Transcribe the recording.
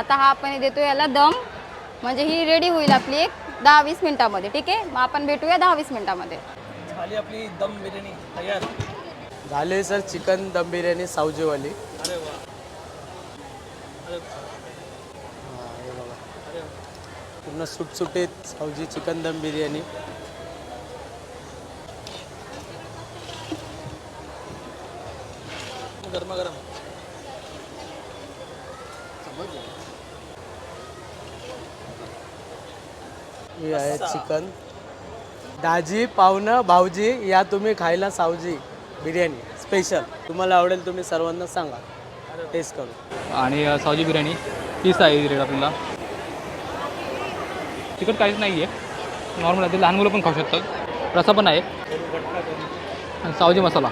आता हा आपण देतो याला दम, म्हणजे ही रेडी होईल आपली एक 10-20 मिनिटामध्ये. ठीक आहे, मग आपण भेटूया 10-20 मिनिटामध्ये. झाली आपली दम बिर्याणी तयार. झाले सर चिकन दम बिर्याणी सावजीवाली. अरे वा. अरे हां हे बघा अरे पूर्ण सुटसुटीत सावजी चिकन दम बिर्याणी. गरमागरम. हे आहे चिकन. दाजी पाहुणं भाऊजी या तुम्ही खायला सावजी बिर्याणी स्पेशल. तुम्हाला आवडेल, तुम्ही सर्वांना सांगा टेस्ट करू. आणि सावजी बिर्याणी पीस आहे रेट आपल्याला. तिखट काहीच नाही आहे, नॉर्मल आहे. ते लहान मुलं पण खाऊ शकतात. रसा पण आहे आणि सावजी मसाला.